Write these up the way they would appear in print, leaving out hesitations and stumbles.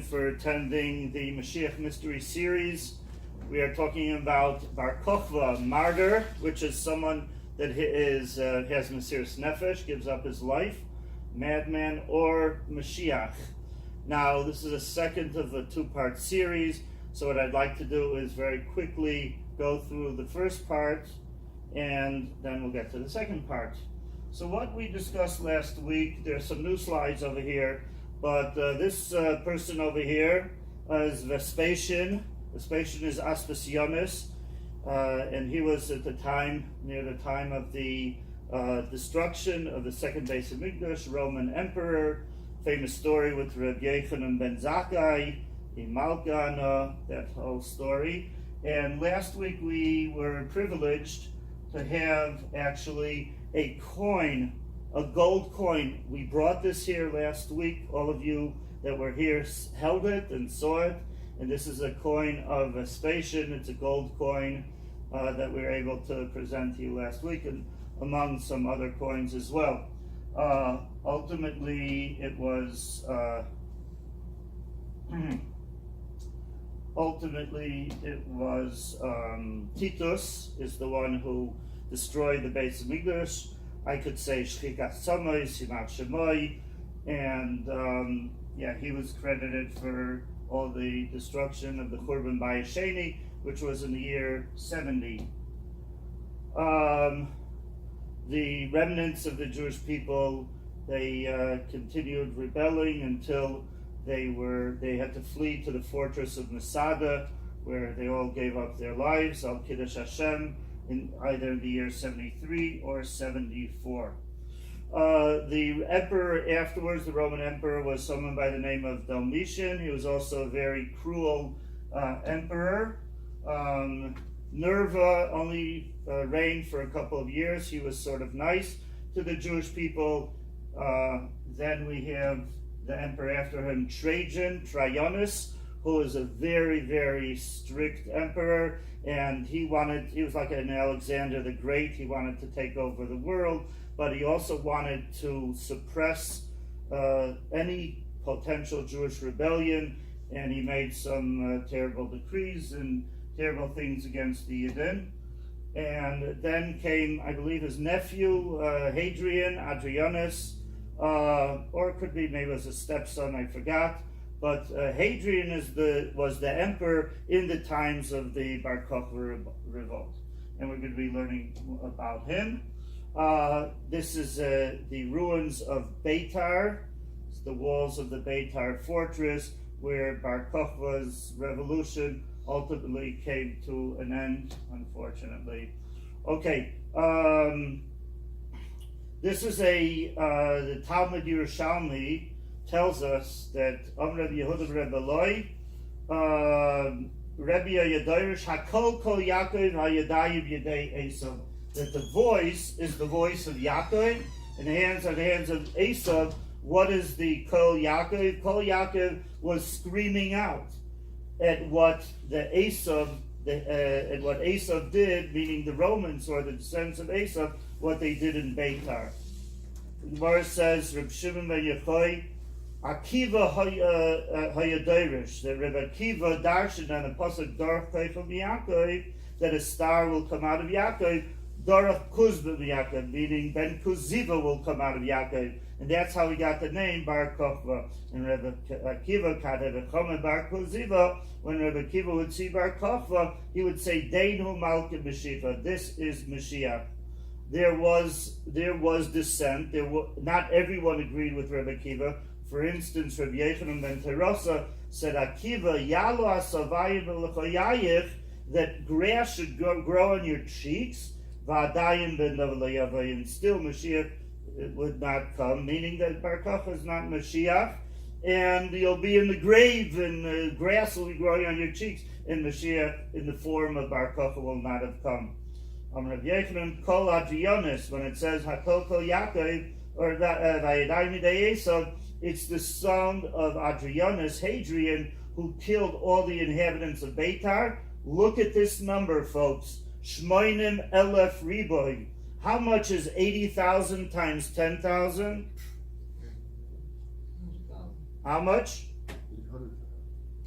again for attending the Moshiach Mystery series. We are talking about Bar Kochba, Martyr, which is someone that has Mezeritch Nefesh, gives up his life, Madman, or Moshiach. Now, this is a second of a two-part series, so what I'd like to do is very quickly go through the first part, and then we'll get to the second part. So what we discussed last week, there's some new slides over here, but this person over here is Vespasian. Vespasian is Aspasianus, and he was at the time, near the time of the destruction of the second Beis Hamikdash, Roman emperor. Famous story with Rabbi Yochanan ben Zakkai, Imalkana, that whole story. And last week we were privileged to have actually a coin, a gold coin. We brought this here last week. All of you that were here held it and saw it. And this is a coin of Vespasian. It's a gold coin that we were able to present to you last week, and among some other coins as well. Ultimately, it was Titus is the one who destroyed the Beis Hamikdash. I could say Shchikas Samay, Simat Shemoy, and he was credited for all the destruction of the Churban Bayis Sheni, which was in the year 70. The remnants of the Jewish people, they continued rebelling until they had to flee to the fortress of Masada, where they all gave up their lives al Kiddush Hashem in either the year 73 or 74. The emperor afterwards, the Roman emperor, was someone by the name of Domitian. He was also a very cruel emperor. Nerva only reigned for a couple of years. He was sort of nice to the Jewish people. Then we have the emperor after him, Trajanus, who was a very, very strict emperor, and he was like an Alexander the Great. He wanted to take over the world, but he also wanted to suppress any potential Jewish rebellion, and he made some terrible decrees and terrible things against the Yidden. And then came, I believe, his nephew, Adrianus, or it could be maybe it was a stepson, I forgot. But Hadrian was the emperor in the times of the Bar Kochba revolt. And we're going to be learning about him. This is the ruins of Beitar. It's the walls of the Beitar fortress, where Bar Kochba's revolution ultimately came to an end, unfortunately. Okay, this is the Talmud Yerushalmi tells us that Rabbi Yehuda Rebbe Loi, Rebbe Yadayrish Hakol Kol Yaakov HaYadayim Yadei Esav, that the voice is the voice of Yaakov, and the hands are the hands of Esav. What is the Kol Yaakov? Kol Yaakov was screaming out at what Esav did, meaning the Romans or the descendants of Esav, what they did in Beitar. The Gemora says, Reb Shimon ben Yochai, Akiva Hayadirish, that Reb Akiva darshan on the pasuk Dorach Kochba Yaakov, that a star will come out of Yaakov, Dorach Kuzba Yaakov, meaning Ben Kuziva will come out of Yaakov. And that's how he got the name Bar Kochba. And Rebbe Akiva Kadeh Bar Kuziva, when Rebbe Akiva would see Bar Kochba, he would say, Deinu Malka Mashiach, this is Mashiach. There was dissent. Not everyone agreed with Rebbe Akiva. For instance, Rabbi Yochanan ben Terosa said, Akiva Yalo Asavayim V'Lechayayich, that grass should grow on your cheeks, V'Adayim ben Navalayavayim, still Mashiach would not come, meaning that Bar Kochba is not Mashiach, and you'll be in the grave, and the grass will be growing on your cheeks, and Mashiach in the form of Bar Kochba will not have come. Rabbi Yochanan Kol Adrianus, when it says Hakol Kol Yaakov, or Vayadayim Yadei Esav, it's the son of Adrianus, Hadrian, who killed all the inhabitants of Beitar. Look at this number, folks. Shmoinim Elef Riboy. How much is 80,000 times 10,000? How much?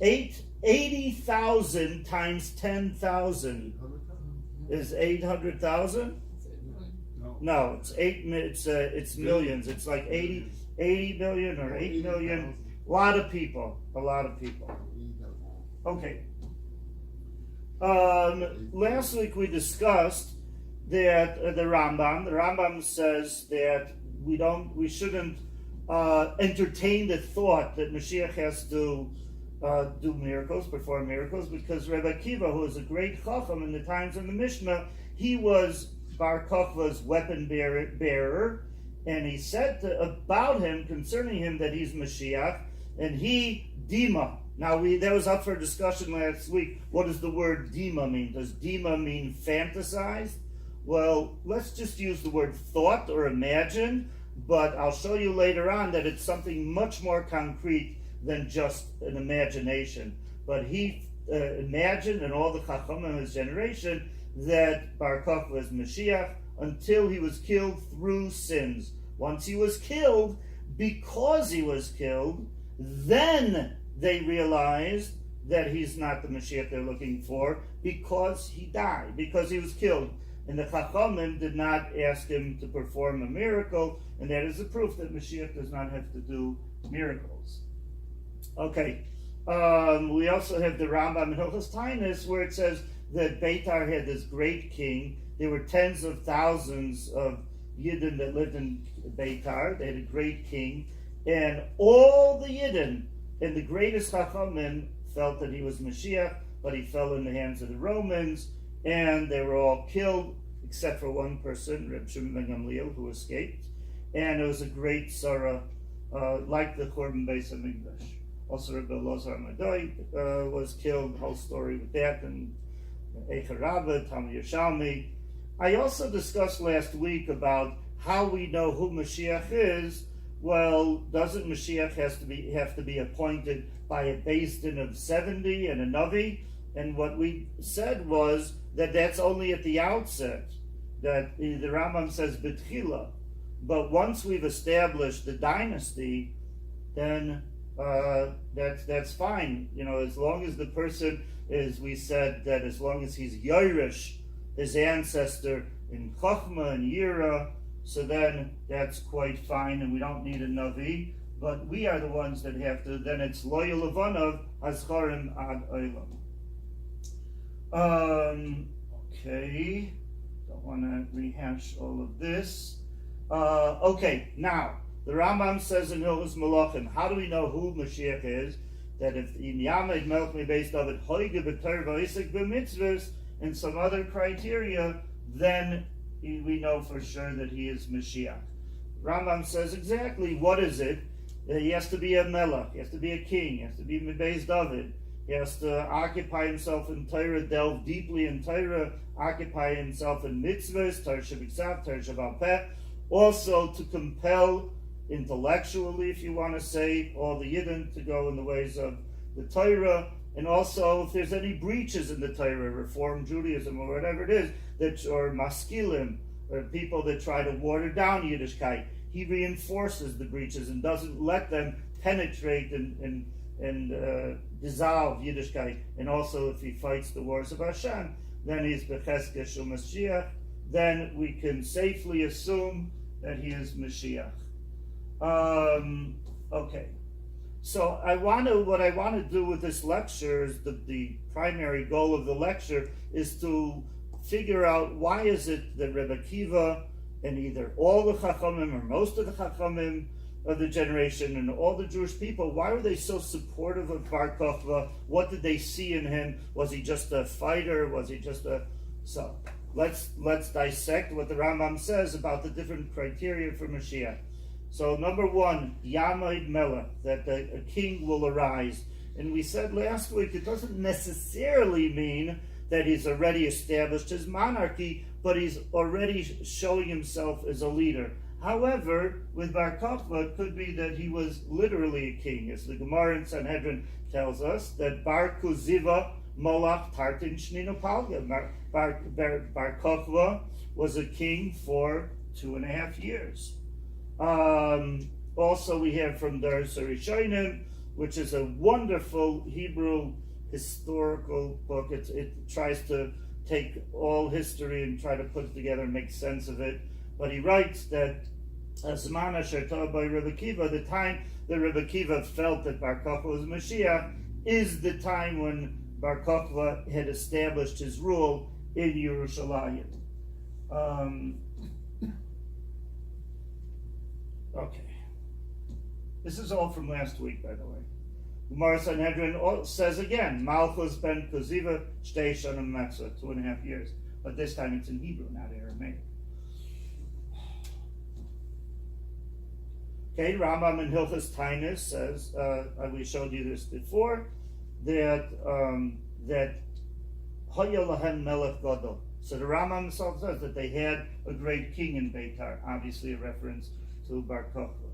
80,000 times 10,000 is 800,000. No, it's millions. It's like 80 million or 8 million. A lot of people. Okay. Last week we discussed that the Rambam says that we shouldn't entertain the thought that Mashiach has to do miracles, perform miracles, because Rebbe Akiva, who was a great chacham in the times of the Mishnah, he was Bar Kochba's weapon bearer, and he said about him, concerning him, that he's Mashiach, and he Dima. Now that was up for discussion last week. What does the word Dima mean? Does Dima mean fantasized? Well, let's just use the word thought or imagine, but I'll show you later on that it's something much more concrete than just an imagination. But he imagined, and all the Chacham of his generation, that Bar Kochba was Mashiach until he was killed through sins. Once he was killed, because he was killed, then they realized that he's not the Mashiach they're looking for, because he died, because he was killed. And the Chachamim did not ask him to perform a miracle, and that is a proof that Mashiach does not have to do miracles. Okay, we also have the Rambam in Hilchos Tainus, where it says that Beitar had this great king. There were tens of thousands of Yidden that lived in Beitar. They had a great king, and all the Yidden and the greatest Chachamim felt that he was Mashiach, but he fell in the hands of the Romans, and they were all killed, except for one person, Rabbi Mendel, who escaped. And it was a great sorrow, like the Korban Beis HaMikdash. Also, Rabbi Elazar Madoi was killed. The whole story with that, and Alter Rebbe, Talmud Yerushalmi. I also discussed last week about how we know who Mashiach is. Well, doesn't Mashiach have to be appointed by a Beis Din of 70 and a Navi? And what we said was that that's only at the outset, that the Rambam says B'tchila. But once we've established the dynasty, then that's fine. You know, as long as the person is, we said that as long as he's Yerush, his ancestor in Kochba and Yira, so then that's quite fine, and we don't need a Navi. But we are the ones that have to, then it's Loyal Levanav, Hazcharim Ad Olam. Okay, don't want to rehash all of this. Okay, now, the Rambam says in Hilchos Malachim, how do we know who Mashiach is? That if in Yamed Melch Me Beis David Hoige B'Torah V'Isek B'Mitzvahs and some other criteria, then we know for sure that he is Mashiach. Rambam says exactly what is it. He has to be a melech, he has to be a king, he has to be Beis David, he has to occupy himself in Torah, delve deeply in Torah, occupy himself in mitzvahs, Torah Shabbat, Torah Shabbat Peh, also to compel intellectually, if you want to say, all the Yidden to go in the ways of the Torah, and also if there's any breaches in the Torah, Reform Judaism or whatever it is, that or maskilim, or people that try to water down Yiddishkeit, he reinforces the breaches and doesn't let them penetrate and dissolve Yiddishkeit. And also if he fights the wars of Hashem, then he's Becheskes Mashiach, then we can safely assume that he is Mashiach. Okay. So what I want to do with this lecture is the primary goal of the lecture is to figure out why is it that Rebbe Akiva and either all the Chachamim or most of the Chachamim of the generation and all the Jewish people, why were they so supportive of Bar Kochba? What did they see in him? Was he just a fighter? Was he just a... So, let's dissect what the Rambam says about the different criteria for Mashiach. So, number one, Yamid Melech, that a king will arise. And we said last week, it doesn't necessarily mean that he's already established his monarchy, but he's already showing himself as a leader. However, with Bar Kochba, it could be that he was literally a king, as the Gemora in Sanhedrin tells us, that Bar Kuziva Molach Tartin Shnino Palga. Bar Kochba was a king for 2.5 years. Also, we have from the Rishonim which is a wonderful Hebrew historical book. It tries to take all history and try to put it together and make sense of it. But he writes that Zman Asher Tov by Rebbe Kiva, the time that Rebbe Kiva felt that Bar Kochba was Mashiach, is the time when Bar Kochba had established his rule in Yerushalayim. Okay. This is all from last week, by the way. Gemara Sanhedrin says again, Malchus ben Koziva, Shtei Shanim Metzah, 2.5 years. But this time it's in Hebrew, not Aramaic. Okay, Rambam in Hilchos Tainus says, we showed you this before, that Haya Lahem Melech Gadol. So the Rambam himself says that they had a great king in Beitar, obviously a reference to Bar Kochba.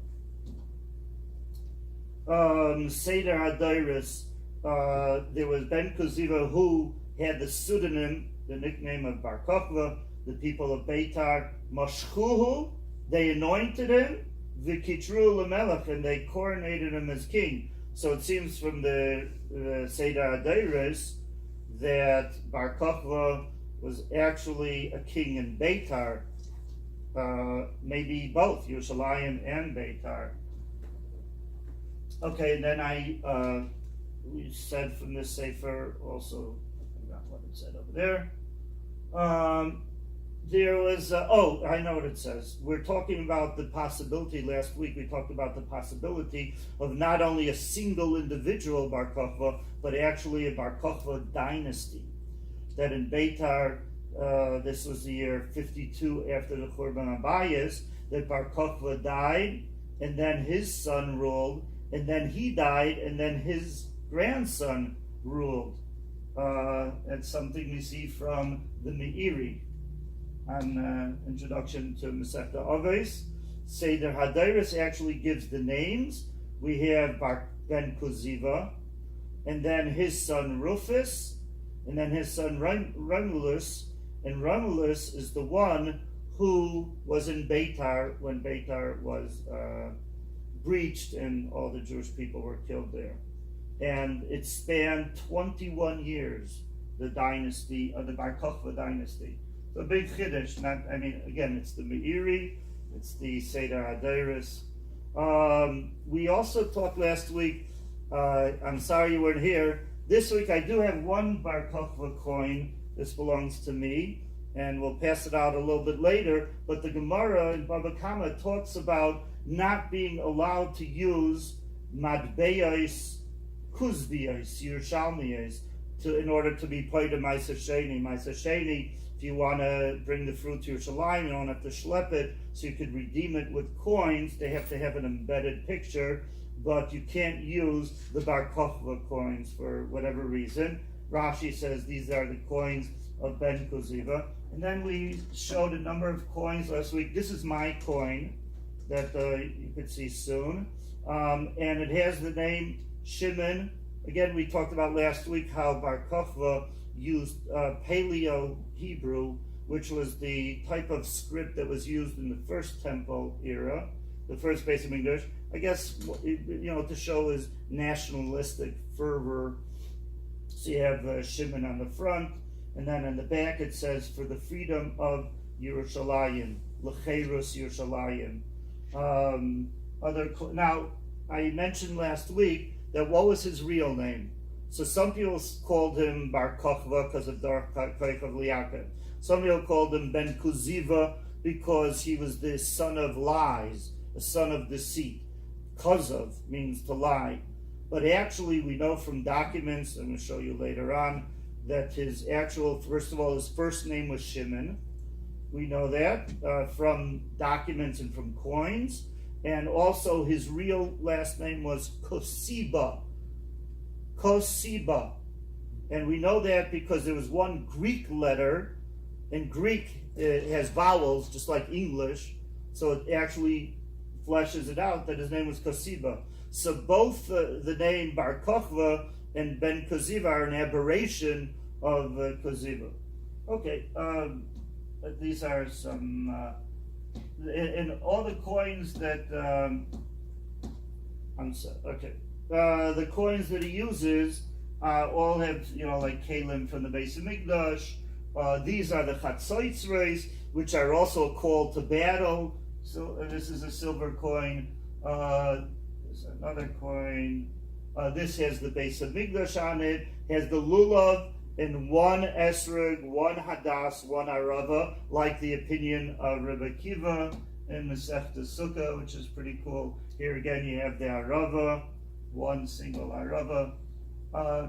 Seder Hadairis, there was Ben Koziva who had the pseudonym, the nickname of Bar Kochba. The people of Beitar, Mashchuhu, they anointed him, V'kitru Lamelech, and they coronated him as king. So it seems from the Seder Hadairis that Bar Kochba was actually a king in Beitar, maybe both Yerushalayim and Beitar. Okay, and then we said from this Sefer also, I forgot what it said over there. There was, I know what it says. We're talking about the possibility, last week we talked about the possibility of not only a single individual Bar Kochba, but actually a Bar Kochba dynasty. That in Beitar, this was the year 52 after the Churban Abayis, that Bar Kochba died, and then his son ruled, and then he died, and then his grandson ruled. That's something we see from the Meiri on introduction to Masechta Avos. Seder Hadairis actually gives the names. We have Bar Ben Koziva, and then his son Rufus, and then his son Romulus, and Romulus is the one who was in Beitar when Beitar was breached and all the Jewish people were killed there. And it spanned 21 years, the dynasty of the Bar Kochba dynasty. So a big chiddush. Again, it's the Meiri, it's the Seder Hadairis. We also talked last week, I'm sorry you weren't here. This week I do have one Bar Kochba coin. This belongs to me, and we'll pass it out a little bit later. But the Gemora in Baba Kama talks about not being allowed to use Madbeyos, Kuzbiyos, Yerushalmiyos, in order to be paid to Ma'aser Sheni. Ma'aser Sheni, if you want to bring the fruit to Yerushalayim, you don't have to schlep it, so you could redeem it with coins. They have to have an embedded picture, but you can't use the Bar Kochba coins for whatever reason. Rashi says these are the coins of Ben Koziva. And then we showed a number of coins last week. This is my coin that you could see soon. And it has the name Shimon. Again, we talked about last week how Bar Kochba used Paleo-Hebrew, which was the type of script that was used in the first temple era, the first Beis Hamikdash. I guess, to show his nationalistic fervor. So you have Shimon on the front, and then in the back it says, for the freedom of Yerushalayim, L'cheirus Yerushalayim. Now, I mentioned last week that what was his real name? So some people called him Bar Kochba because of Dar Koich of Liakim. Some people called him Ben Koziva because he was the son of lies, a son of deceit. Kozov means to lie. But actually, we know from documents, I'm going to show you later on, that his first of all, his first name was Shimon. We know that from documents and from coins. And also his real last name was Kosiba. Kosiba. And we know that because there was one Greek letter. In Greek, it has vowels, just like English. So it actually fleshes it out that his name was Kosiba. So both the name Bar Kochba and Ben Koziva are an aberration of Koziva. Okay, these are some, in all the coins that, okay, the coins that he uses all have, like kalim from the Beis Hamikdash. These are the Chatzotzreis, which are also called to battle. So this is a silver coin. There's another coin. This has the Beis Hamikdash on it. Has the lulav and one esrog, one hadas, one arava, like the opinion of Rabbi Kiva in Masechta Sukkah, which is pretty cool. Here again, you have the arava, one single arava,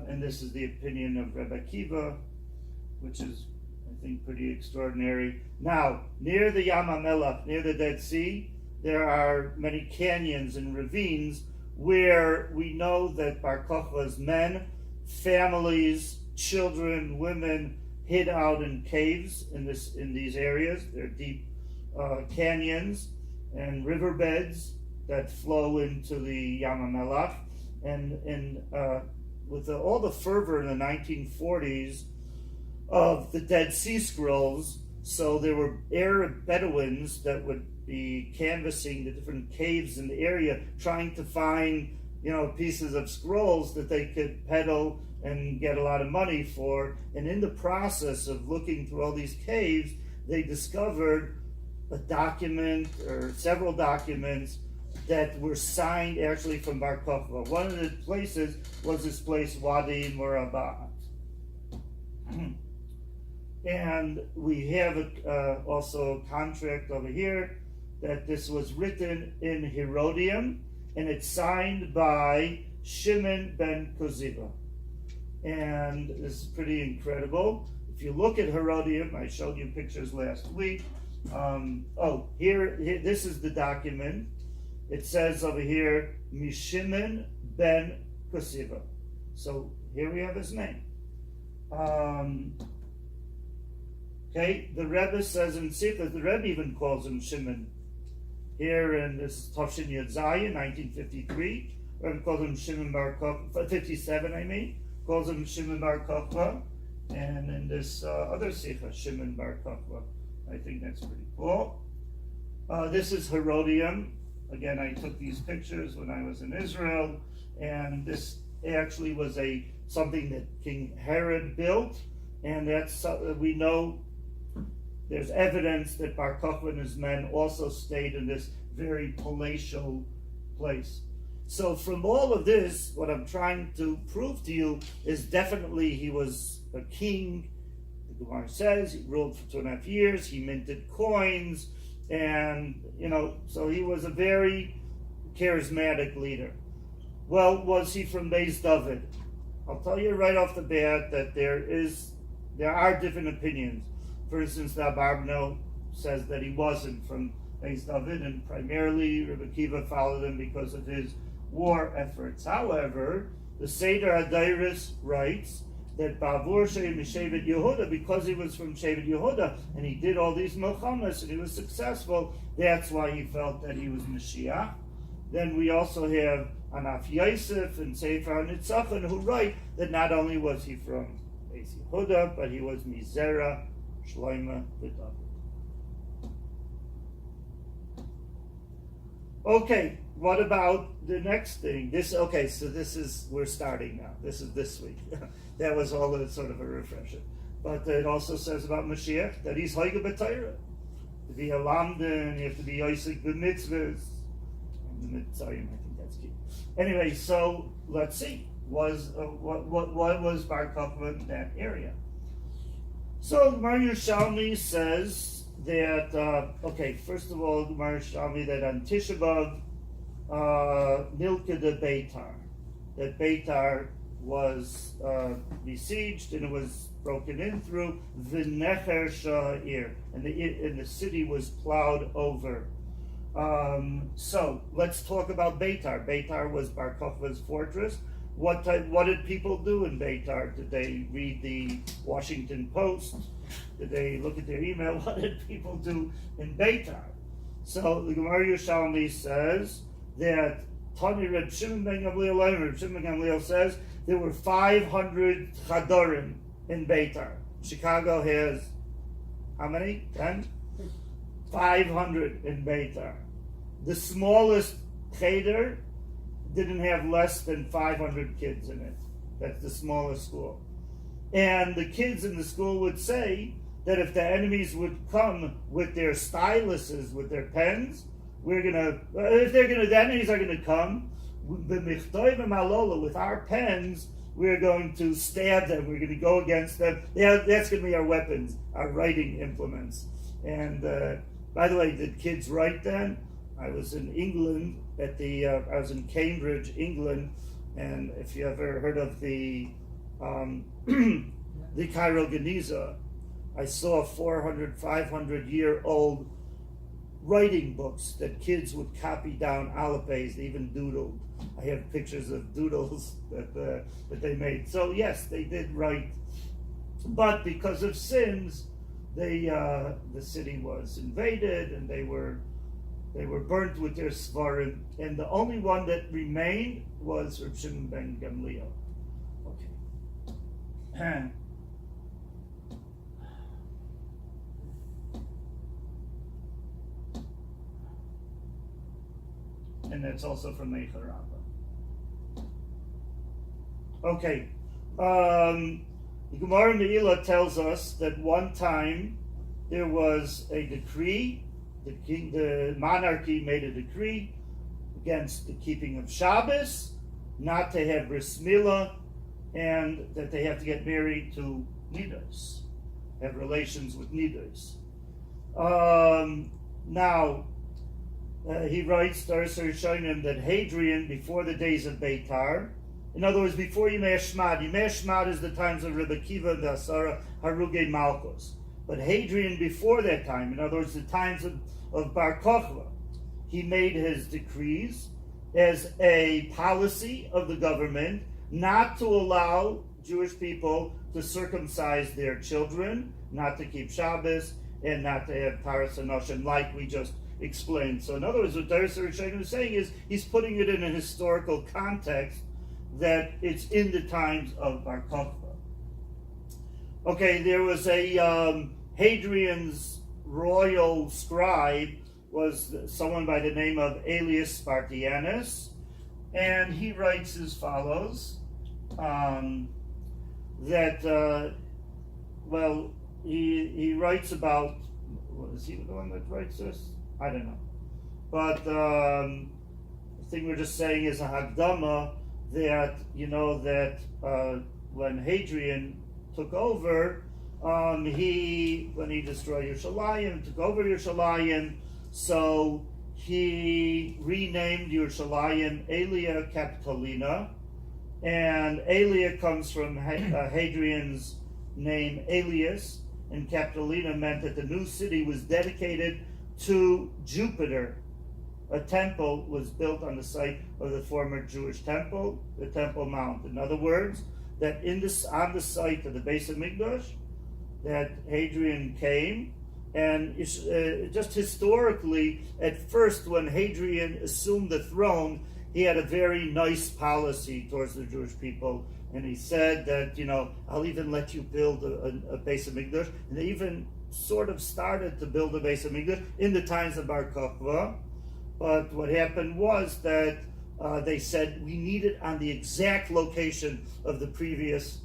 and this is the opinion of Rabbi Kiva, which is, I think, pretty extraordinary. Now, near the Yam HaMelech, near the Dead Sea, there are many canyons and ravines where we know that Bar Kochba's men, families, children, women hid out in caves in these areas. They're deep canyons and riverbeds that flow into the Yam HaMelech, and with all the fervor in the 1940s of the Dead Sea Scrolls, so there were Arab Bedouins that would be canvassing the different caves in the area, trying to find, pieces of scrolls that they could peddle and get a lot of money for. And in the process of looking through all these caves, they discovered a document or several documents that were signed actually from Bar Kochba. One of the places was this place, Wadi Murabat. And we have also a contract over here that this was written in Herodium, and it's signed by Shimon ben Koziva. And this is pretty incredible. If you look at Herodium, I showed you pictures last week. Here, this is the document. It says over here, Mishimon ben Koziva. So here we have his name. Okay, the Rebbe says in Sifat, the Rebbe even calls him Shimon. Here in this Tafshin Yud Zayin, 1953, Rebbe calls him Shimon Bar Kochba, 57 I mean, calls him Shimon Bar Kochba, and in this other Sikha, Shimon Bar Kochba. I think that's pretty cool. This is Herodium. Again, I took these pictures when I was in Israel, and this actually was something that King Herod built, and that's we know there's evidence that Bar Kochba and his men also stayed in this very palatial place. So from all of this, what I'm trying to prove to you is definitely he was a king. The Gemara says he ruled for 2.5 years, he minted coins, and so he was a very charismatic leader. Well, was he from Beis David? I'll tell you right off the bat that there are different opinions. For instance, the Abarbanel says that he wasn't from Beis David, and primarily Rabbi Kiva followed him because of his war efforts. However, the Seder Adairis writes that Bavur Shem Shevet Yehuda, because he was from Shevet Yehuda and he did all these milchamas and he was successful, that's why he felt that he was Mashiach. Then we also have Anaf Yosef and Sefer Nitzachon who write that not only was he from Beis Yehuda, but he was Mizera, Shloima, V'David. Okay, what about the next thing? We're starting now. This is this week. That was all sort of a refresher. But it also says about Moshiach that he's Hoige B'Torah. To be a Lamdan, you have to be Yosek B'Mitzvahs. And the Mitzvahs, I think that's key. Anyway, so let's see. What was Bar Kochba in that area? So Gemara Yerushalmi says that, first of all, Gemara Yerushalmi that on Tisha B'Av, Nilka de Beitar, that Beitar was besieged and it was broken in through V'necher Sha'ir, and the city was plowed over. So let's talk about Beitar. Beitar was Bar Kochba's fortress. What did people do in Beitar? Did they read the Washington Post? Did they look at their email? What did people do in Beitar? So the Gemara Yerushalmi says that Tani Reb Shimon ben Gamliel says there were 500 chadorim in Beitar. Chicago has how many? 10? 500 in Beitar. The smallest cheder didn't have less than 500 kids in it. That's the smallest school. And the kids in the school would say that if the enemies would come with their styluses, with their pens, the enemies are gonna come with our pens. We're going to stab them. We're going to go against them. Yeah, that's going to be our weapons, our writing implements. And by the way, did kids write then? I was in England I was in Cambridge, England, and if you ever heard of the the Cairo Geniza, I saw 400, 500-year-old writing books that kids would copy down alipes, they even doodled. I have pictures of doodles that they made. So yes, they did write, but because of sins, the city was invaded and they were burnt with their svarim, and the only one that remained was Rabbi Shimon ben Gamliel. Okay. And that's also from Alter Rebbe. Okay. The Gemora in Geula tells us that one time there was a decree. The monarchy made a decree against the keeping of Shabbos, not to have bris milah, and that they have to get married to nidas, have relations with nidas. Now, he writes, Rishonim, that Hadrian, before the days of Beitar, in other words, before Yimei Shmad is the times of Rebbe Kiva and the Asara Harugei Malchus. But Hadrian, before that time, in other words, the times of Bar Kochba, he made his decrees as a policy of the government not to allow Jewish people to circumcise their children, not to keep Shabbos, and not to have Taras Anoshim, like we just explained. So in other words, what Daris Rishonim is saying is he's putting it in a historical context that it's in the times of Bar Kochba. Okay, there was a Hadrian's royal scribe was someone by the name of Aelius Spartianus, and he writes as follows, he writes about, is he the one that writes this? I don't know. But the thing we're just saying is a Hagdama that, when Hadrian took over, when he destroyed Yerushalayim, took over Yerushalayim, so he renamed Yerushalayim Aelia Capitolina, and Aelia comes from Hadrian's name Aelius, and Capitolina meant that the new city was dedicated to Jupiter. A temple was built on the site of the former Jewish temple, the Temple Mount. In other words, that on the site of the Beis Hamikdash, that Hadrian came, and just historically, at first, when Hadrian assumed the throne, he had a very nice policy towards the Jewish people, and he said that, I'll even let you build a Beis Hamikdash, and they even sort of started to build a Beis Hamikdash in the times of Bar Kochba. But what happened was that they said we need it on the exact location of the previous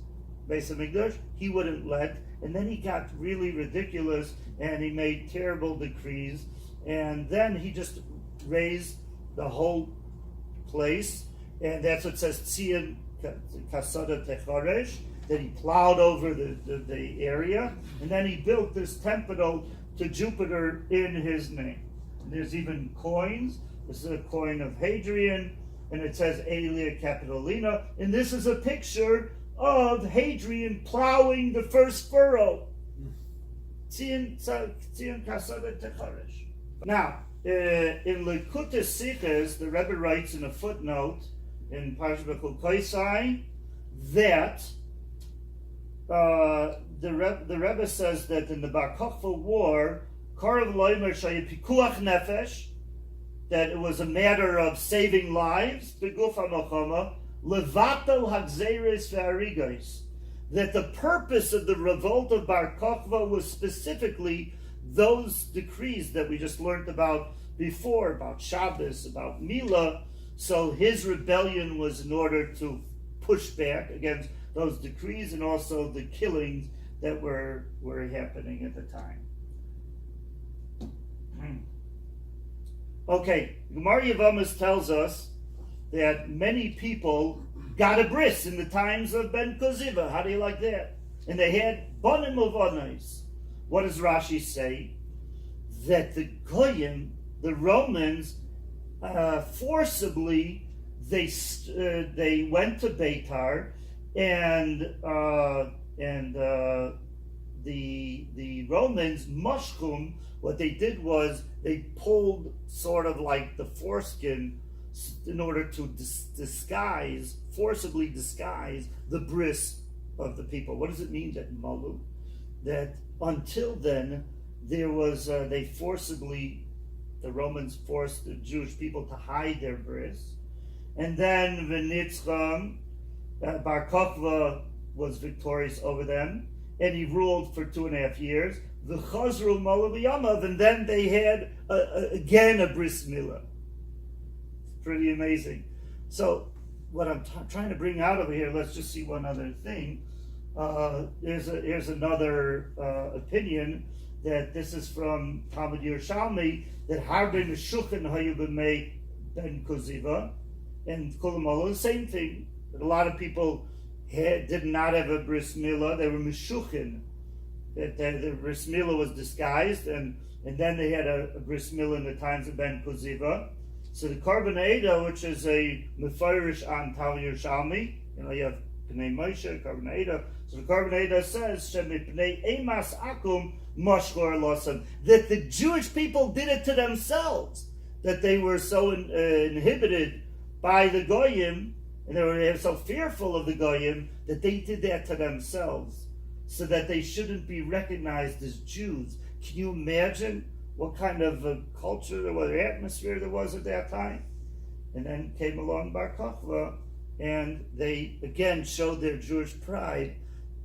Beis Hamikdash. He wouldn't let, and then he got really ridiculous, and he made terrible decrees, and then he just razed the whole place, and that's what says Tzion Kasada Techaresh, that he plowed over the area, and then he built this temple to Jupiter in his name. And there's even coins. This is a coin of Hadrian, and it says Aelia Capitolina, and this is a picture of Hadrian plowing the first furrow. Tzion Kasada Techaresh. Now, in Likutei Sichos, the Rebbe writes in a footnote in Parshas B'Chukosai that the Rebbe says that in the Bar Kochba war, Korav Loimer Shaya Pikuach Nefesh, that it was a matter of saving lives, Beguf HaMelchama, Levato Hagzeres Ve'arigos, that the purpose of the revolt of Bar Kochba was specifically those decrees that we just learned about before, about Shabbos, about Milah, So his rebellion was in order to push back against those decrees and also the killings that were happening at the time. Okay, Gemara Yevamos tells us that many people got a bris in the times of Ben Koziva. How do you like that? And they had bonim uvonais. What does Rashi say? That the Goyim, the Romans, forcibly they went to Beitar, and the Romans mashkum. What they did was they pulled sort of like the foreskin in order to forcibly disguise the bris of the people. What does it mean that malu? That until then there was the Romans forced the Jewish people to hide their bris, and then V'nitzcham, Bar Kochba was victorious over them, and he ruled for 2.5 years. The Chazru Malu B'Yamav, and then they had again a bris milah. It's pretty amazing. So what I'm trying to bring out over here, let's just see one other thing. Here's another opinion that this is from Talmud Yerushalmi, that Harbe Meshuchen Hayu B'mei Ben Koziva and Kulamolo, the same thing. That a lot of people did not have a bris milah; they were Meshuchen. That the bris milah was disguised, and then they had a bris milah in the times of Ben Koziva. So the Korban Eda, which is a mefarish on Talmud Yerushalmi, you have Pnei Moshe, Korban Eda. So the Korban Eda says, Shem Pnei Emas Akum Mashkor Losam, that the Jewish people did it to themselves, that they were so inhibited by the Goyim, and they were so fearful of the Goyim, that they did that to themselves, so that they shouldn't be recognized as Jews. Can you imagine what kind of culture there was, atmosphere there was at that time? And then came along Bar Kochba, and they again showed their Jewish pride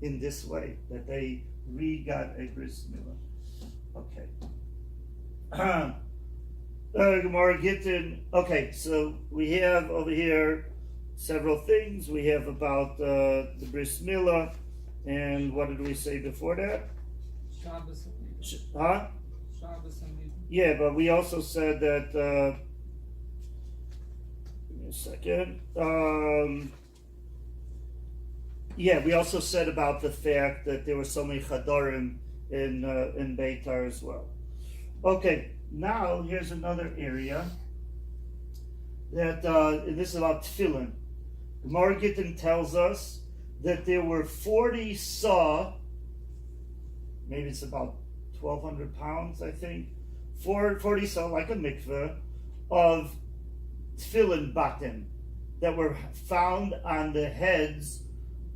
in this way, that they got a bris milah. Okay. Gemora Gittin. Okay, so we have over here several things. We have about the bris milah, and what did we say before that? Shabbos. Huh? Shabbos and Eden. Yeah, but we also said that. Give me a second. We also said about the fact that there were so many chadorim in Beitar as well. Okay, now here's another area that this is about tefillin. Gemara Gittin tells us that there were 40 saw, maybe it's about 1,200 pounds, I think, 40 saw, like a mikveh, of tefillin batim that were found on the heads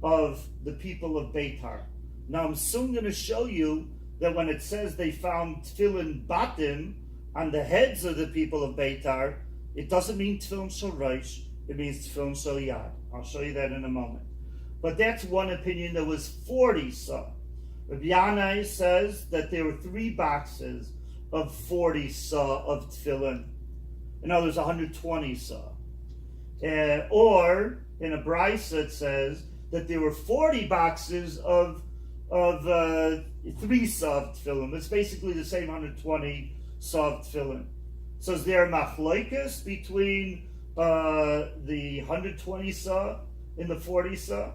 of the people of Beitar. Now I'm soon going to show you that when it says they found tefillin batim on the heads of the people of Beitar, it doesn't mean tefillin shel rosh, it means tefillin shel yad. I'll show you that in a moment. But that's one opinion. There was 40 saw. Rabbi Yanai says that there were 3 boxes of 40 saw of tefillin. In other words, 120 saw. Or in a brisa it says that there were 40 boxes of 3 saw of tefillin. It's basically the same 120 saw of tefillin. So is there a machlokes between the 120 saw and the 40 saw?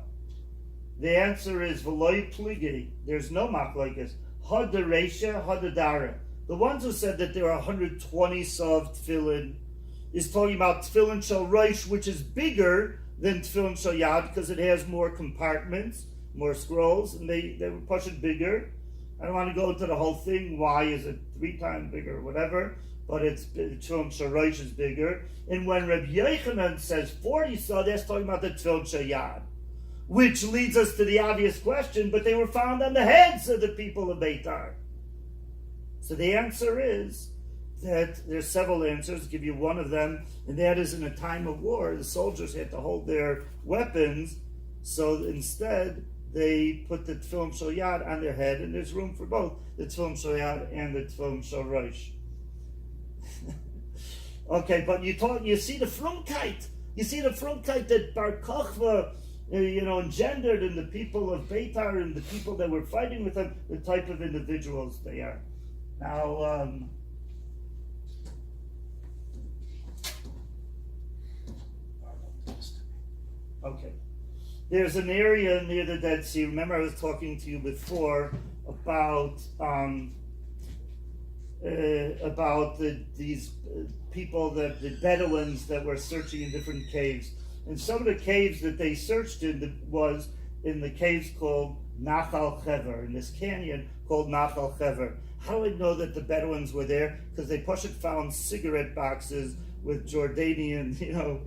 The answer is v'loy pligi. There's no machlokes. Had the reisha, had the dara. The ones who said that there are 120 saw of tefillin is talking about tefillin shel rosh, which is bigger than tefillin shel yad because it has more compartments, more scrolls, and they were push it bigger. I don't want to go into the whole thing. Why is it 3 times bigger or whatever? But it's tefillin shel rosh is bigger. And when Rabbi Yochanan says 40 saw, that's talking about the tefillin shel yad, which leads us to the obvious question. But they were found on the heads of the people of Beitar. So the answer is that there's several answers. I'll give you one of them, and that is in a time of war, the soldiers had to hold their weapons, so instead they put the tefillin shel yad on their head, and there's room for both the tefillin shel yad and the tefillin shel rosh. Okay, but you see the frumkeit. You see the frumkeit that Bar Kochba, engendered in the people of Beitar and the people that were fighting with them, the type of individuals they are. Now, okay. There's an area near the Dead Sea. Remember, I was talking to you before about these people, the Bedouins that were searching in different caves. And some of the caves that they searched in was in the caves called Nachal Chever, in this canyon called Nachal Chever. How do I know that the Bedouins were there? Because they found cigarette boxes with Jordanian,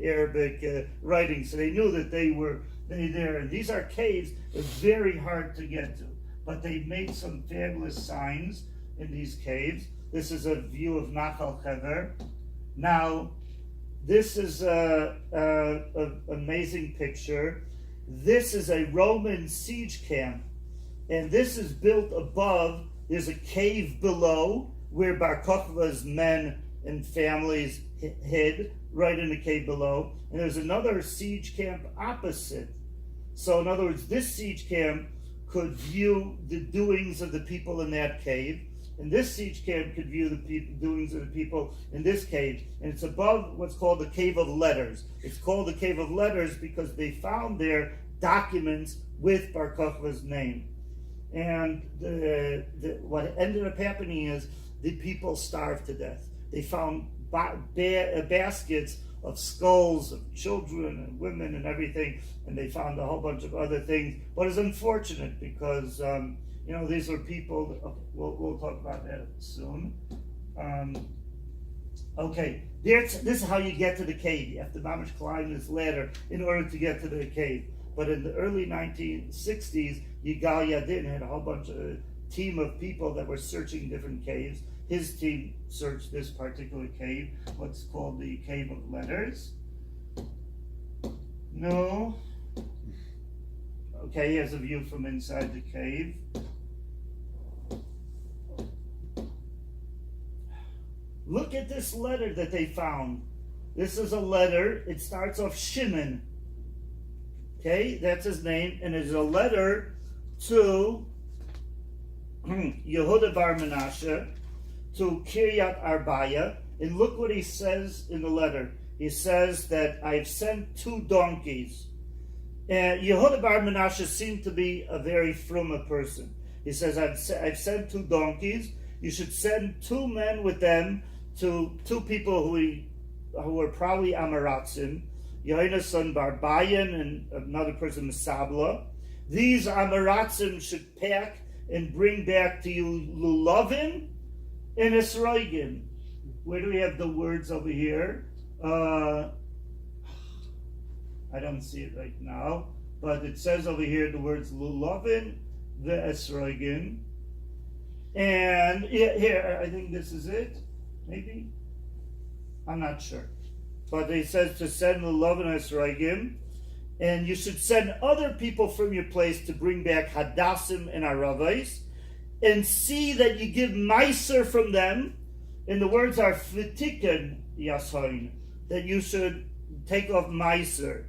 Arabic writing, so they knew that they were there. And these are caves that's very hard to get to, but they made some fabulous signs in these caves. This is a view of Nachal Chever. Now, this is an amazing picture. This is a Roman siege camp, and this is built above. There's a cave below where Bar Kochba's men and families hid, right in the cave below. And there's another siege camp opposite. So in other words, this siege camp could view the doings of the people in that cave, and this siege camp could view the doings of the people in this cave. And it's above what's called the Cave of Letters. It's called the Cave of Letters because they found there documents with Bar Kochba's name. And what ended up happening is the people starved to death. They found baskets of skulls of children and women and everything, and they found a whole bunch of other things. But it's unfortunate because these are people. Okay, we'll talk about that soon. Okay, this is how you get to the cave. You have to mamish climb this ladder in order to get to the cave. But in the early 1960s, Yigal Yadin had a whole bunch of team of people that were searching different caves. His team searched this particular cave, what's called the Cave of Letters. No. Okay, here's a view from inside the cave. Look at this letter that they found. This is a letter. It starts off Shimon. Okay, that's his name. And it's a letter to Yehuda Bar Menashe, to Kiryat Arbaya. And look what he says in the letter. He says that I've sent 2 donkeys. Yehuda Bar Menashe seemed to be a very frumma person. He says, I've sent 2 donkeys. You should send 2 men with them to 2 people who are probably Amaratzim, Yoina's son Barbayan and another person Mesabla. These Amaratzim should pack and bring back to you Lulavin and Esroigim. Where do we have the words over here? I don't see it right now, but it says over here the words Lulavin the Esroigim. And here, I think this is it. Maybe? I'm not sure. But it says to send Lulavin and Esroigim. And you should send other people from your place to bring back Hadassim and Aravais, and see that you give Meiser from them. And the words are Fitiken Yasoin, that you should take off Meiser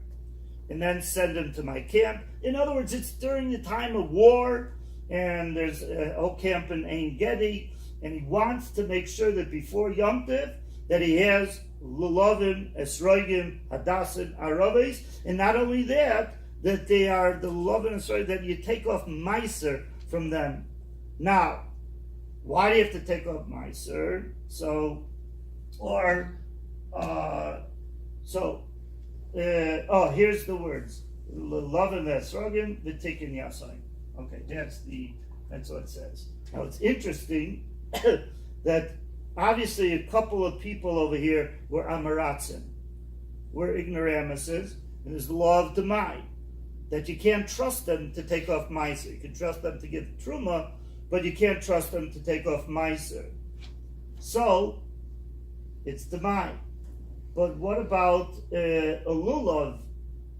and then send them to my camp. In other words, it's during the time of war, and there's a whole camp in Ein Gedi, and he wants to make sure that before Yom Tov, that he has Lulavim, Esroigim, Hadassim, Araves, and not only that they are the Lulavim and Esroigim, that you take off Meiser from them. Now, why do you have to take off Meiser? Here's the words. Lulavim, Esroigim, V'tikin Yasayin. Okay, that's what it says. Now it's interesting that obviously a couple of people over here were Amaratzim, were ignoramuses, and there's the law of Demai, that you can't trust them to take off Meiser. You can trust them to give Truma, but you can't trust them to take off Meiser. So, it's Demai. But what about a Lulav,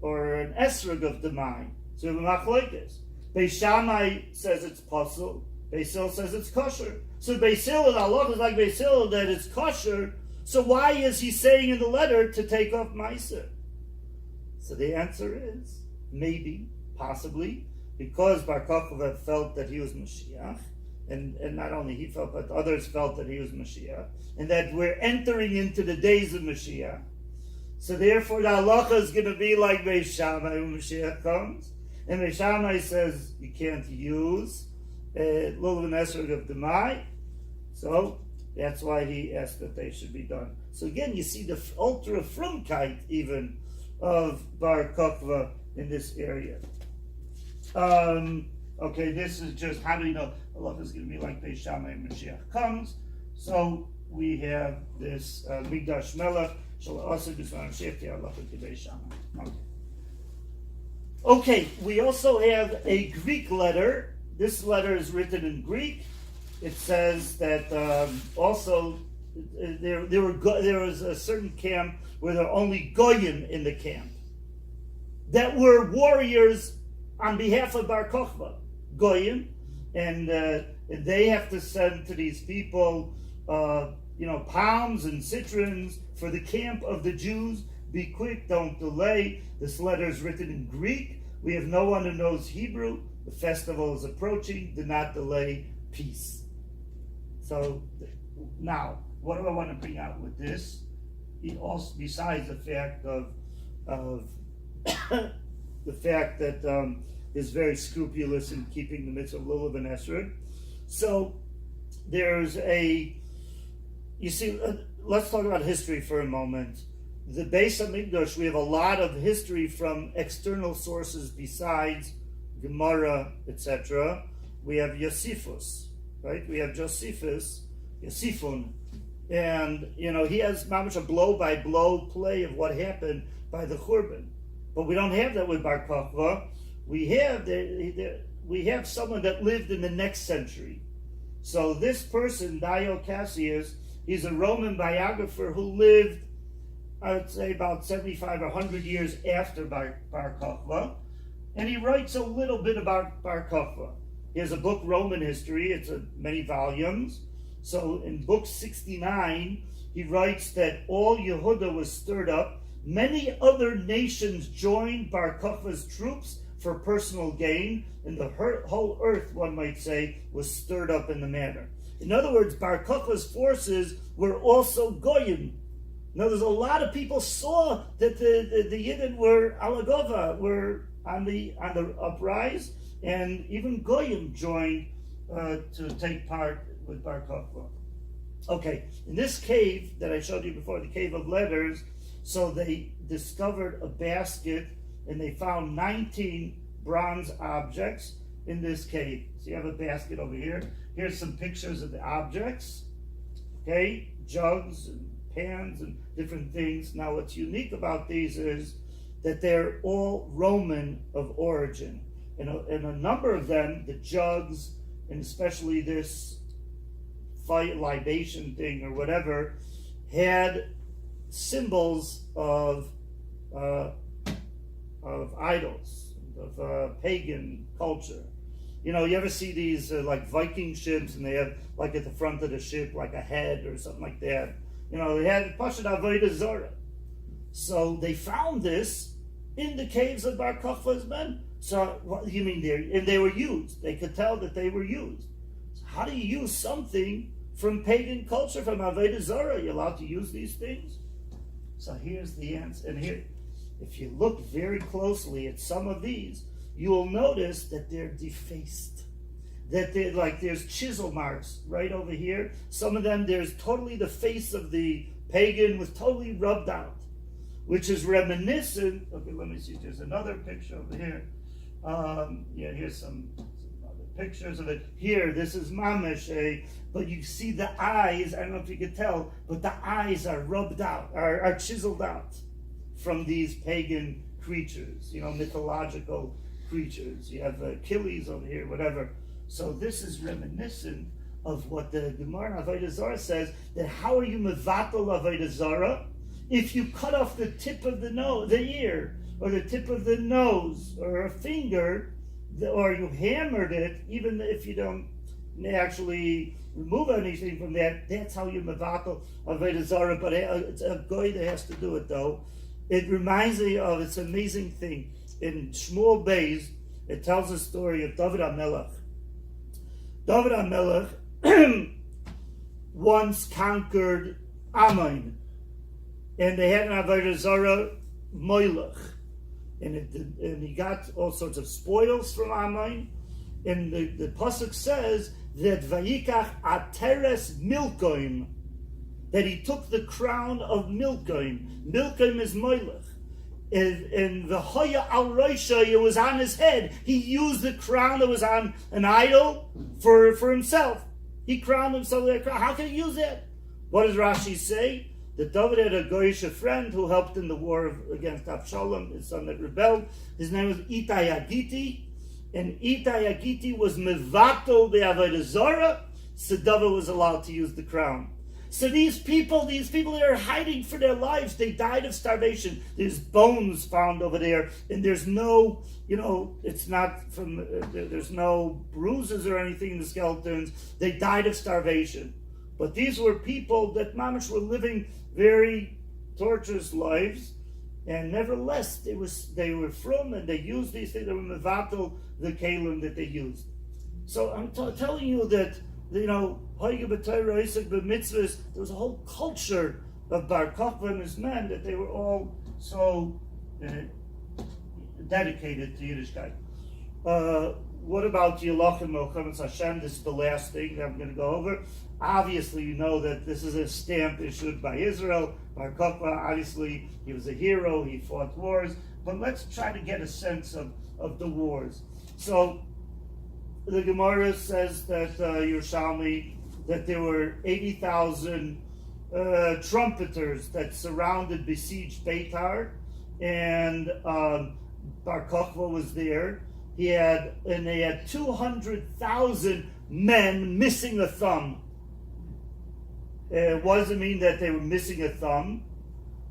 or an Esrog of Demai? So we have a machlokes. Beis Shammai says it's possible. Beis Hillel says it's kosher. So Beis Hillel, Allah is like Beis Hillel, that it's kosher, So why is he saying in the letter to take off Meiser? So the answer is maybe, possibly, because Bar Kochba felt that he was Moshiach, and not only he felt, but others felt that he was Moshiach, and that we're entering into the days of Moshiach. So therefore the halacha is going to be like Beis Shammai when Moshiach comes. And Beis Shammai says you can't use Lulav and Esrog of Demai. So that's why he asked that they should be done. So again, you see the ultra frumkeit even of Bar Kochba in this area. Okay, this is just, how do we know halacha is going to be like Beis Shammai when Mashiach comes? So we have this Migdash Melech. Okay, we also have a Greek letter. This letter is written in Greek. It says that also there was a certain camp where there were only Goyim in the camp that were warriors on behalf of Bar Kochba, Goyim, and they have to send to these people palms and citrons for the camp of the Jews. Be quick, don't delay. This letter is written in Greek. We have no one who knows Hebrew. The festival is approaching. Do not delay. Peace. So now, what do I want to bring out with this? Besides the fact of the fact that is very scrupulous in keeping the mitzvah of Lulav and Esrog. So there's let's talk about history for a moment. The Beis HaMikdash, we have a lot of history from external sources besides Gemora, etc. We have Josephus, right? We have Josephun, and he has much a blow-by-blow play of what happened by the Churban. But we don't have that with Bar Kochba. We have someone that lived in the next century. So this person, Dio Cassius, he's a Roman biographer who lived, I would say, about 75 or 100 years after Bar Kochba, and he writes a little bit about Bar Kochba. He has a book, Roman History. It's many volumes. So in book 69, he writes that all Yehuda was stirred up. Many other nations joined Bar Kochba's troops for personal gain, and the whole earth, one might say, was stirred up in the matter. In other words, Bar Kochba's forces were also Goyim. Now, there's a lot of people saw that the Yidden were Alagova, were on the uprise, and even Goyim joined to take part with Bar Kochba. Okay, in this cave that I showed you before, the Cave of Letters, so they discovered a basket, and they found 19 bronze objects in this cave. So you have a basket over here. Here's some pictures of the objects. Okay, jugs and pans and different things. Now, what's unique about these is that they're all Roman of origin. And a number of them, the jugs, and especially this fire libation thing or whatever, had symbols of idols, of pagan culture. You ever see these like Viking ships, and they have like at the front of the ship like a head or something like that. They had Pashat Avodah Zarah. So they found this in the caves of Bar Kochba's men. So what you mean there? And they were used. They could tell that they were used. So how do you use something from pagan culture, from Avodah Zarah? Are you allowed to use these things? So here's the answer. And here, if you look very closely at some of these, you will notice that they're defaced. That there's chisel marks right over here. Some of them, there's totally the face of the pagan was totally rubbed out, which is reminiscent. Okay, let me see. There's another picture over here. Here's some other pictures of it. Here, this is mamish, but you see the eyes. I don't know if you could tell, but the eyes are rubbed out, are chiseled out from these pagan creatures. Mythological creatures. You have Achilles over here, whatever. So this is reminiscent of what the Gemara Avodah Zarah says, that how are you mevatel Avodah Zarah if you cut off the tip of the ear, or the tip of the nose, or a finger, or you hammered it, even if you don't actually remove anything from that. That's how you mevatel avodah zarah. But it's a guy that has to do it though. It reminds me of it's an amazing thing in Shmuel Beis. It tells a story of David HaMelech. David HaMelech once conquered Ammon, and they had an avodah zarah moilach, and he got all sorts of spoils from Ammon. And the pasuk says that vayikach ateres milkoim, that he took the crown of milkoim. Milkoim is moilach. And the hoya al roisha, it was on his head. He used the crown that was on an idol for himself. He crowned himself with that crown. How can he use that? What does Rashi say? That David had a goyish friend who helped in the war against Absalom, his son that rebelled. His name was Itai Agiti. And Itai Agiti was mevatel be'avodah zarah, so David was allowed to use the crown. So these people that are hiding for their lives, they died of starvation. There's bones found over there, and there's no, it's not from, there's no bruises or anything in the skeletons. They died of starvation. But these were people that mamish were living very torturous lives, and nevertheless, they were from, and they used these things. They were mevatel the kalim that they used. So I'm telling you that, there was a whole culture of Bar Kochba and his men that they were all so dedicated to Yiddishkeit. What about Yilachim Melchamas Hashem? This is the last thing that I'm going to go over. Obviously, you know that this is a stamp issued by Israel. Bar Kochba, obviously, he was a hero. He fought wars. But let's try to get a sense of the wars. So, the Gemora says that Yerushalmi, that there were 80,000 trumpeters that surrounded, besieged Beitar, and Bar Kochba was there. They had 200,000 men missing a thumb. What does it mean that they were missing a thumb?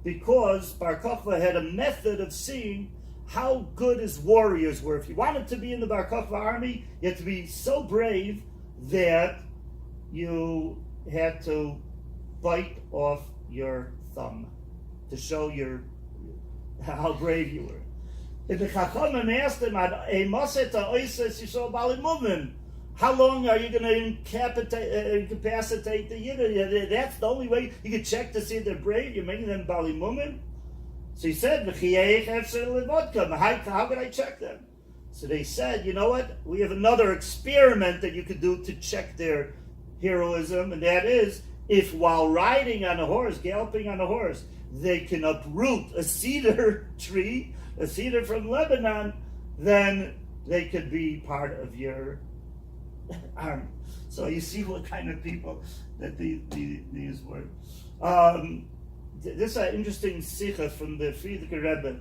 Because Bar Kochba had a method of seeing how good his warriors were. If you wanted to be in the Bar Kochba army, you had to be so brave that you had to bite off your thumb to show how brave you were. And the Chachamim asked him, how long are you going to incapacitate the Yidden? That's the only way you can check to see if they're brave. You're making them Bali Mumin. So he said, how can I check them? So they said, you know what? We have another experiment that you could do to check their heroism, and that is, if while riding on a horse, galloping on a horse, they can uproot a cedar tree, a cedar from Lebanon, then they could be part of your army. So you see what kind of people that these were. This is an interesting sikha from the Frierdiker Rebbe.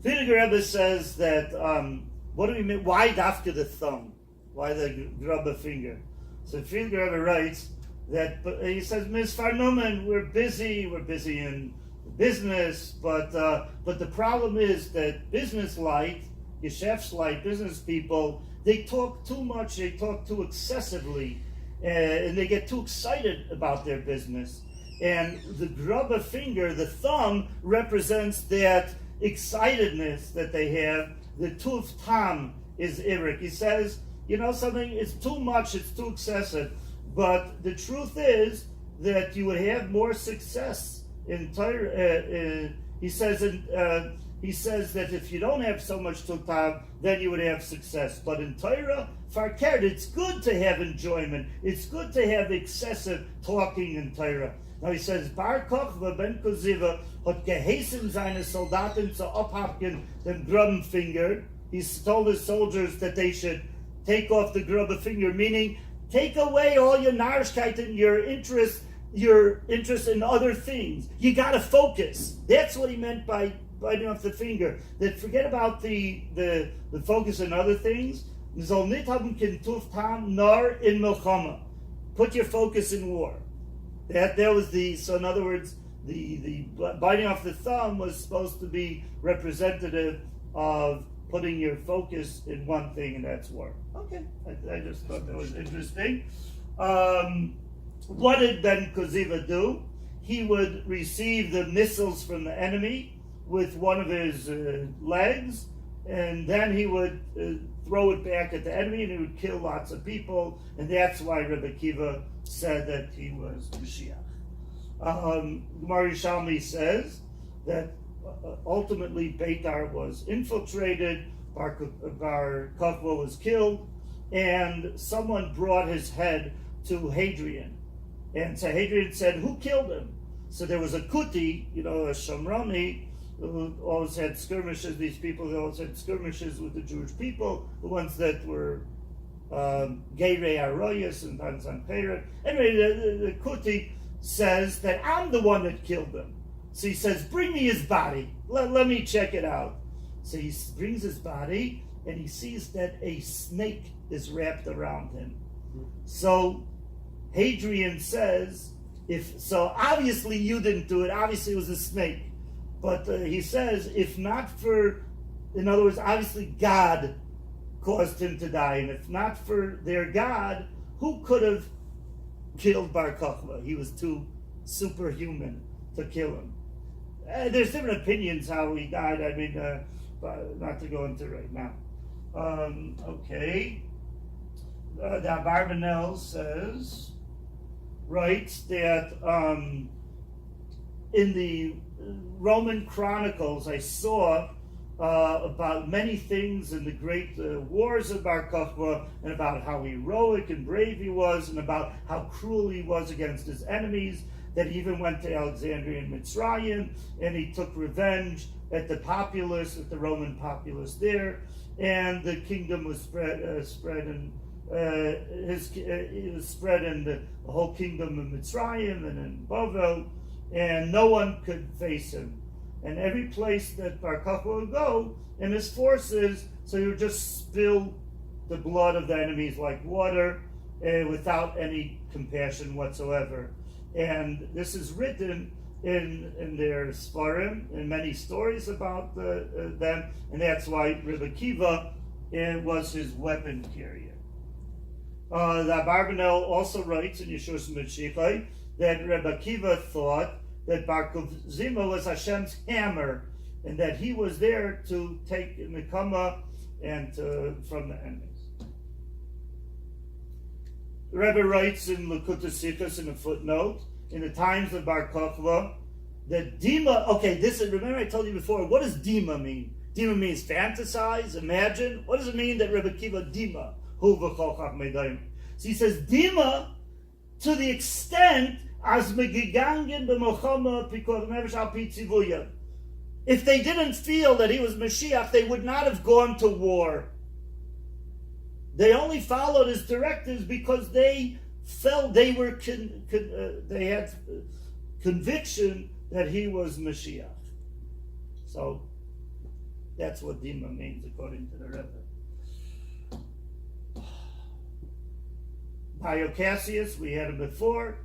Frierdiker Rebbe says that, what do we mean? Why after the thumb? Why the grubber finger? So Frierdiker Rebbe writes that, he says, Misfarnumen, we're busy in business, but the problem is that business light, Geschäftslight, business people, they talk too much, they talk too excessively, and they get too excited about their business. And the grubber finger, the thumb, represents that excitedness that they have. The tuf tam is irik. He says, something is too much, it's too excessive. But the truth is that you would have more success in Torah. He says that if you don't have so much tuf tam, then you would have success. But in Torah, farkert, it's good to have enjoyment. It's good to have excessive talking in Torah. Now he says, Bar Kochba ben Koziva hat geheißen seine Soldaten zu abhaken den Grubbenfinger. He told his soldiers that they should take off the Grubbenfinger, meaning take away all your narishkeit and your interest in other things. You got to focus. That's what he meant by biting off the finger. That forget about the focus on other things. Soll nicht haben kein tuf tam nor in milchama. Put your focus in war. That was so in other words, the biting off the thumb was supposed to be representative of putting your focus in one thing, and that's war. Okay, I just thought that was interesting. What did Ben Koziva do? He would receive the missiles from the enemy with one of his legs, and then he would throw it back at the enemy, and he would kill lots of people, and that's why Rebbe Kiva said that he was Moshiach. Gemora Yerushalmi says that ultimately Beitar was infiltrated, Bar Kochba was killed, and someone brought his head to Hadrian. And so Hadrian said, who killed him? So there was a Kuti, a Shomroni, who always had skirmishes, these people who always had skirmishes with the Jewish people, the ones that were Geirei Aroyas and Tanzanpera. Anyway, the Kuti says that I'm the one that killed him. So he says, bring me his body. Let me check it out. So he brings his body, and he sees that a snake is wrapped around him. So Hadrian says, so obviously you didn't do it. Obviously it was a snake. But he says, if not for, in other words, obviously God caused him to die. And if not for their God, who could have killed Bar Kochba? He was too superhuman to kill him. There's different opinions how he died. I mean, but not to go into right now. Okay. The Abarbanel writes that in the Roman Chronicles, I saw about many things in the great wars of Bar Kochba, and about how heroic and brave he was, and about how cruel he was against his enemies, that he even went to Alexandria and Mitzrayim, and he took revenge at the populace, at the Roman populace there, and the kingdom was spread and it was spread in the whole kingdom of Mitzrayim and in Bavel, and no one could face him. And every place that Bar Kochba would go, and his forces, so he would just spill the blood of the enemies like water, without any compassion whatsoever. And this is written in their Sfarim, in many stories about them, and that's why Rebbe Kiva was his weapon carrier. The Abarbanel also writes in Yeshua Mashiach that Rebbe Kiva thought that Bar Kochba was Hashem's hammer, and that he was there to take Nekama and from the enemies. The Rebbe writes in Likutei Sichos in a footnote, in the times of Bar Kochba, that Dima, remember I told you before, what does Dima mean? Dima means fantasize, imagine. What does it mean that Rebbe Kiva Dima? So he says Dima to the extent as megigangen b'mochama pikor nefesh al pi tzivuya. If they didn't feel that he was Mashiach, they would not have gone to war. They only followed his directives because they felt they were they had conviction that he was Mashiach. So that's what Dima means according to the Rebbe. Dio Cassius, we had him before.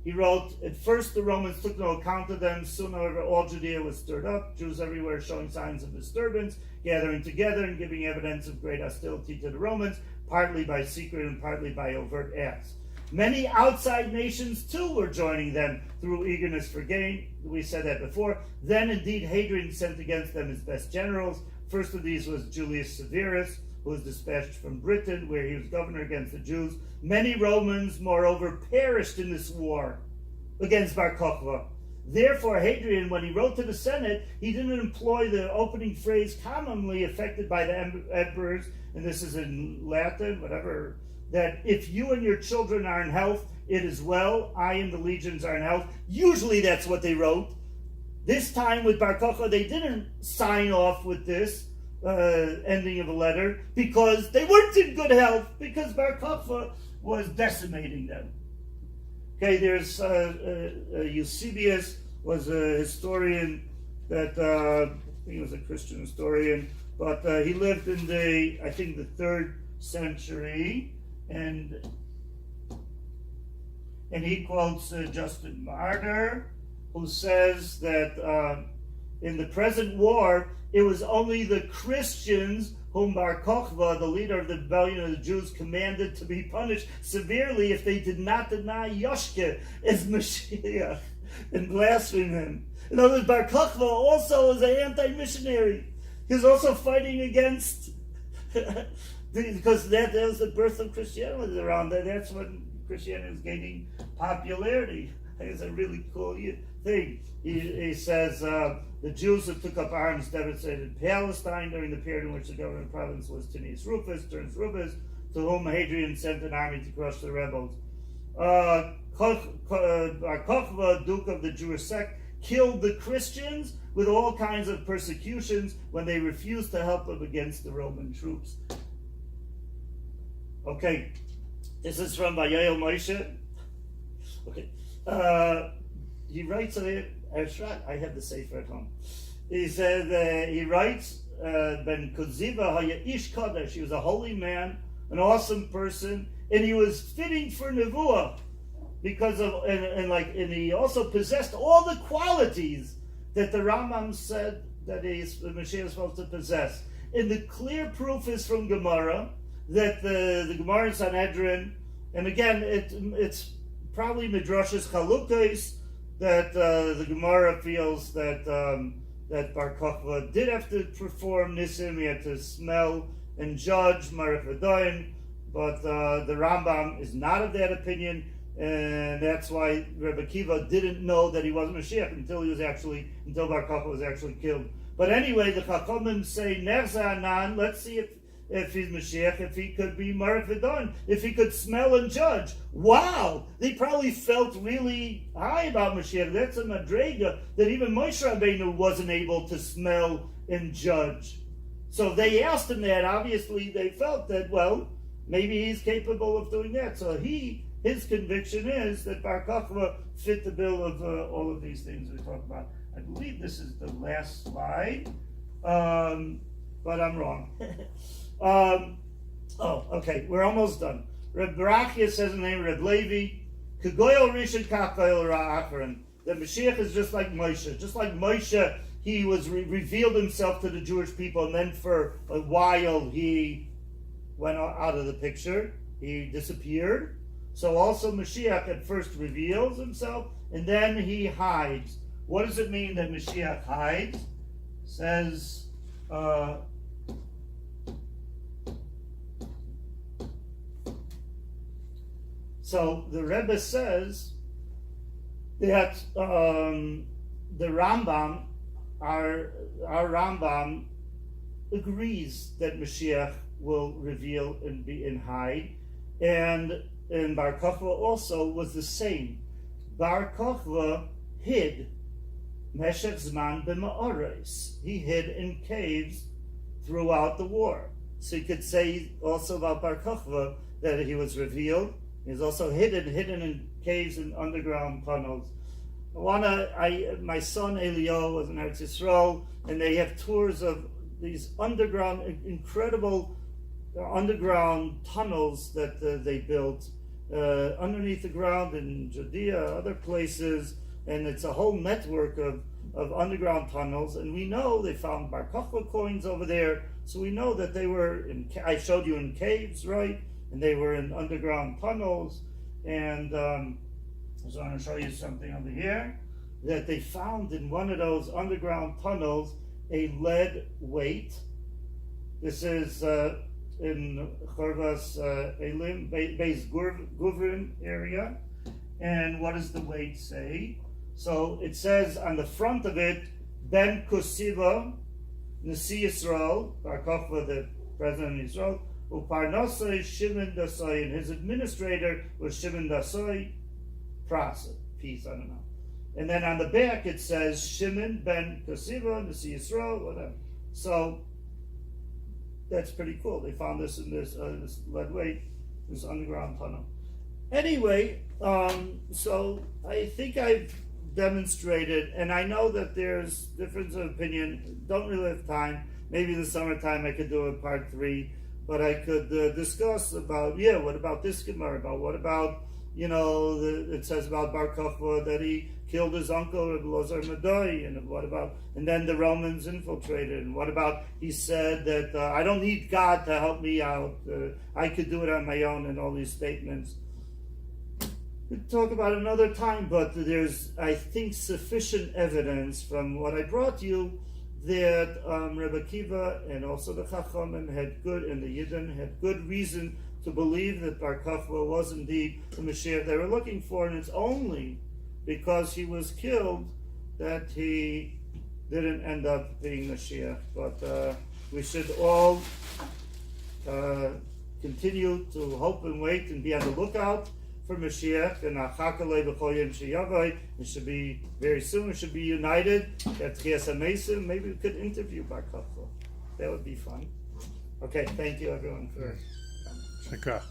He wrote, at first the Romans took no account of them. Soon, however, all Judea was stirred up. Jews everywhere showing signs of disturbance, gathering together and giving evidence of great hostility to the Romans, partly by secret and partly by overt acts. Many outside nations, too, were joining them through eagerness for gain. We said that before. Then, indeed, Hadrian sent against them his best generals. First of these was Julius Severus, who was dispatched from Britain, where he was governor against the Jews. Many Romans, moreover, perished in this war against Bar Kochba. Therefore, Hadrian, when he wrote to the Senate, he didn't employ the opening phrase commonly affected by the emperors, and this is in Latin, whatever, that if you and your children are in health, it is well. I and the legions are in health. Usually that's what they wrote. This time with Bar Kochba, they didn't sign off with this ending of a letter because they weren't in good health, because Bar Kochba was decimating them. Okay, there's Eusebius was a historian that I think he was a Christian historian, but he lived in the 3rd century, and he quotes Justin Martyr, who says that in the present war, it was only the Christians whom Bar Kochba, the leader of the rebellion of the Jews, commanded to be punished severely if they did not deny Yoshke as Mashiach and blaspheme him. In other words, Bar Kochba also was an anti-missionary. He was also fighting against, because that was the birth of Christianity around that. That's when Christianity is gaining popularity. I think it's a really cool thing. He says the Jews who took up arms devastated Palestine during the period in which the government province was Turnus Rufus, to whom Hadrian sent an army to crush the rebels. Kochba, Duke of the Jewish sect, killed the Christians with all kinds of persecutions when they refused to help him against the Roman troops. Okay, this is from Vayel Moshe. Okay, he writes I have the Sefer at home. He said, he writes, Ben Kuziva Haya Ish Kodesh, he was a holy man, an awesome person, and he was fitting for Nevuah because of, and he also possessed all the qualities that the Rambam said that the Mashiach is supposed to possess. And the clear proof is from Gemora, that the Gemara in Sanhedrin, and again, it's probably Midrash's Chalukos, that the Gemara feels that Bar Kochba did have to perform Nisim, he had to smell and judge Marifadain, but the Rambam is not of that opinion, and that's why Rebbe Kiva didn't know that he wasn't Mashiach until Bar Kochba was actually killed. But anyway, the Chachamim say Nerza Anan. Let's see if he's Mashiach, if he could be Marifadain, if he could smell and judge. Wow, they probably felt really high about Mashiach. That's a madrega that even Moshe Rabbeinu wasn't able to smell and judge. So they asked him that. Obviously, they felt that, well, maybe he's capable of doing that. So his conviction is that Bar Kochba fit the bill of all of these things we talked about. I believe this is the last slide, but I'm wrong. Okay, we're almost done. Reb Barachia says in the name of Reb Levi, Kegoyel Rishon Kakoyel Ra'acharon. That Mashiach is just like Moshe. Just like Moshe, he was revealed himself to the Jewish people, and then for a while he went out of the picture. He disappeared. So also Mashiach at first reveals himself, and then he hides. What does it mean that Mashiach hides? It says, so the Rebbe says that the Rambam, our Rambam, agrees that Mashiach will reveal and be in hide, and Bar Kochba also was the same. Bar Kochba hid Meshech Zman b'Ma'ores. He hid in caves throughout the war. So you could say also about Bar Kochba that he was revealed. He was also hidden in caves and underground tunnels. My son Elio was in Eretz Yisroel, and they have tours of these incredible underground tunnels that they built underneath the ground in Judea, other places, and it's a whole network of underground tunnels. And we know they found Bar Kochba coins over there, so we know that they were I showed you in caves, right? And they were in underground tunnels. And so I'm going to show you something over here, that they found in one of those underground tunnels a lead weight. This is in Chorvas Elim, Beis Guvrin area. And what does the weight say? So it says on the front of it, Ben Kusiva, Nasi Yisroel, Bar Kochba, the president of Yisrael, Uparnosai Shimon Dasai, and his administrator was Shimon Dasai, peace, I don't know. And then on the back it says Shimon ben Kusiva, Nasi Yisroel, whatever. So that's pretty cool. They found this in this lead weight, this underground tunnel. Anyway, so I think I've demonstrated, and I know that there's difference of opinion. Don't really have time. Maybe in the summertime I could do a part 3, but I could discuss about, what about this Gemara? What about it says about Bar Kochba that he killed his uncle, Rabbi Lazar Madoi, and then the Romans infiltrated, and what about, he said that I don't need God to help me out, I could do it on my own, and all these statements. We'll talk about it another time, but there's, I think, sufficient evidence from what I brought you that Rebbe Kiva and also the Chachamim had good, and the Yidden had good reason to believe that Bar Kochba was indeed the Mashiach they were looking for, and it's only because he was killed that he didn't end up being Mashiach. But we should all continue to hope and wait and be on the lookout for Mashiach, and it should be very soon. We should be united at Chias HaMesim. Maybe we could interview Bar Kochba. That would be fun. Okay, thank you everyone for coming.